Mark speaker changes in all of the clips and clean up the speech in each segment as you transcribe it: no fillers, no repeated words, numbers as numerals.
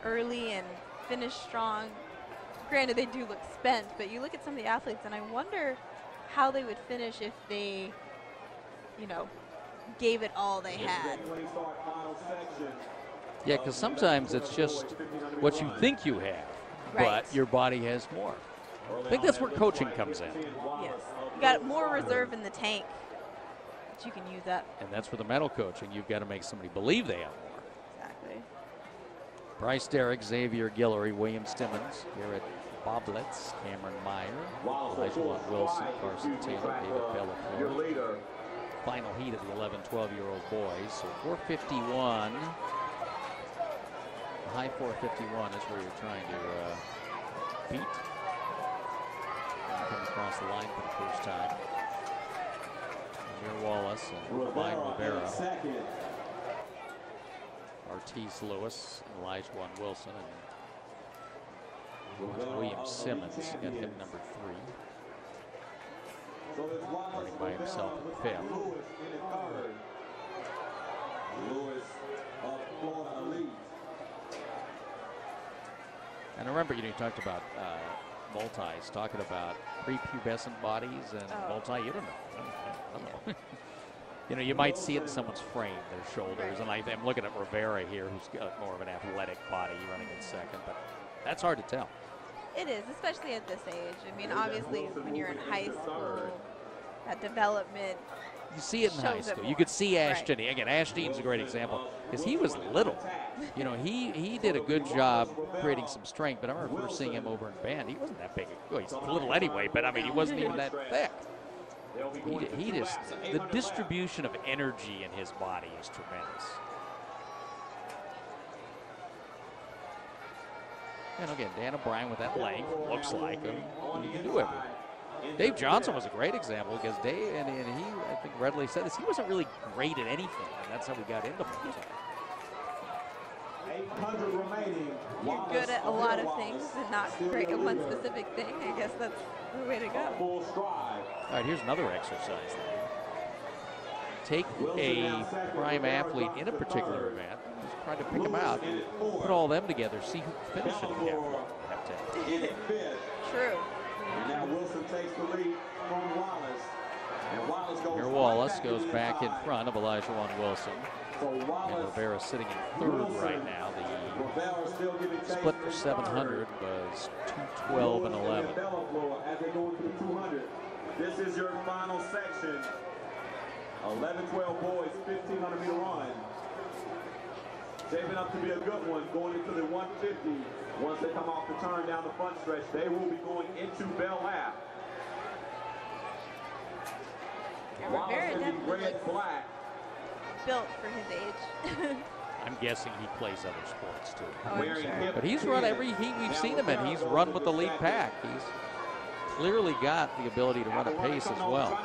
Speaker 1: early and finish strong. Granted, they do look spent, but you look at some of the athletes, and I wonder how they would finish if they, you know, gave it all they had.
Speaker 2: Yeah, because sometimes it's just what you think you have, but your body has more. I think that's where coaching comes in.
Speaker 1: Yes. You got more reserve in the tank that you can use up.
Speaker 2: And that's where the mental coaching, you've got to make somebody believe they have more.
Speaker 1: Exactly.
Speaker 2: Bryce Derrick, Xavier Guillory, William Stimmons, Garrett Boblets, Cameron Meyer, Elijah Wilson, Carson Taylor, David Bellafiore. Final heat of the 11, 12-year-old boys. So 451. The high 451 is where you're trying to beat. Come across the line for the first time. Amir Wallace and Ryan Rivera. Ortiz Lewis, Elijah Wilson, and William Simmons. Got him number 3. Running by himself in 5th. And remember, you talked about multis, talking about prepubescent bodies and multi. You don't know. You know, you might see it in someone's frame, their shoulders. And I'm looking at Rivera here, who's got more of an athletic body running in 2nd, but that's hard to tell.
Speaker 1: It is, especially at this age. I mean, obviously, when you're in high school, that development.
Speaker 2: You see it in high school. You could see Ashton. Right. Again, Ashton's a great example because he was little. You know, he did a good job creating some strength, but I remember first seeing him over in band. He wasn't that big. Well, he's little anyway, but I mean, he wasn't even that thick. He just, the distribution of energy in his body is tremendous. And again, Dan O'Brien with that length looks like him. He can do everything. Dave Johnson was a great example because Dave, and he, I think, readily said this, he wasn't really great at anything, and that's how we got into him.
Speaker 3: 800 remaining.
Speaker 1: You're good at a lot of things and not great at one specific thing. I guess that's the way to go.
Speaker 2: All right, here's another exercise. Take a prime athlete in a particular event, just try to pick them out, put all them together, see who finishes it.
Speaker 1: True.
Speaker 3: And now Wilson takes the lead from Wallace. And Wallace goes
Speaker 2: Here Wallace goes back in front of Elijah Wilson. And Rivera sitting in 3rd right now. The split for 700 was 2:12 and 11.
Speaker 3: As they go into the 200. This is your final section. 11-12 boys, 1,500 meter run. Shaping up to be a good one going into the 150. Once they come off the turn down the front stretch, they will be going into Bel Air.
Speaker 1: Rivera definitely
Speaker 3: red black.
Speaker 1: Built for his age.
Speaker 2: I'm guessing he plays other sports too.
Speaker 1: Oh, sure.
Speaker 2: But he's run every heat we've seen him in. He's run with the lead pack. He's clearly got the ability to run a pace as well.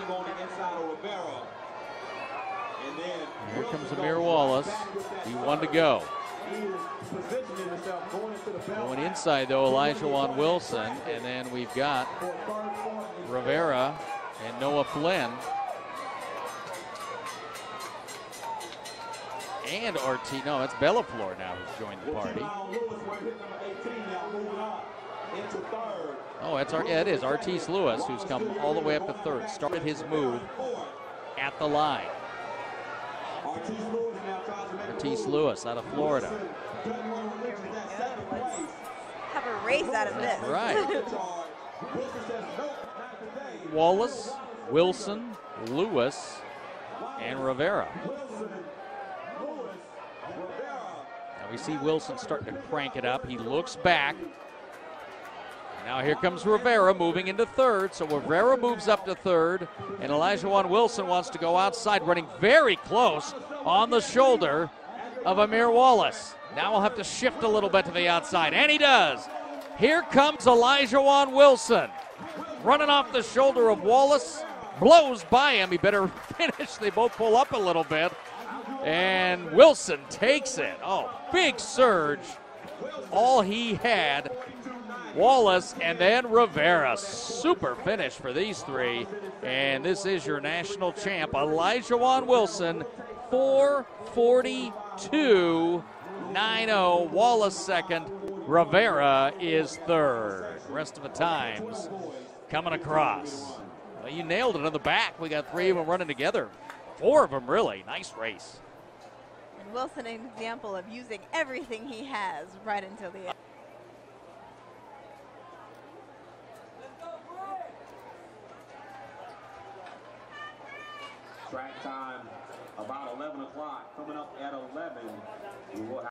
Speaker 2: And here comes Amir Wallace. He won to go. Going inside, though, Elijah Wilson. And then we've got Rivera and Noah Flynn. And Ortiz. No, it's Bellafiore now who's joined the party. Oh, it is Ortiz Lewis, who's come all the way up to 3rd. Started his move at the line. Ortiz Lewis out of Florida.
Speaker 1: Let's have a race out of this.
Speaker 2: Right. Wallace, Wilson, Lewis, and Rivera. Now we see Wilson starting to crank it up. He looks back. Now here comes Rivera moving into 3rd. So Rivera moves up to 3rd, and Elijah Wilson wants to go outside, running very close on the shoulder of Amir Wallace. Now we'll have to shift a little bit to the outside, and he does. Here comes Elijah Wilson, running off the shoulder of Wallace, blows by him. He better finish. They both pull up a little bit, and Wilson takes it. Oh, big surge. All he had. Wallace and then Rivera. Super finish for these three. And this is your national champ, Elijah Wilson, 4:42 9:09.90. Wallace second. Rivera is third. Rest of the times coming across. Well, you nailed it on the back. We got 3 of them running together. 4 of them, really. Nice race.
Speaker 1: And Wilson, an example of using everything he has right until the end.
Speaker 3: Track time about 11 o'clock. Coming up at 11, we will have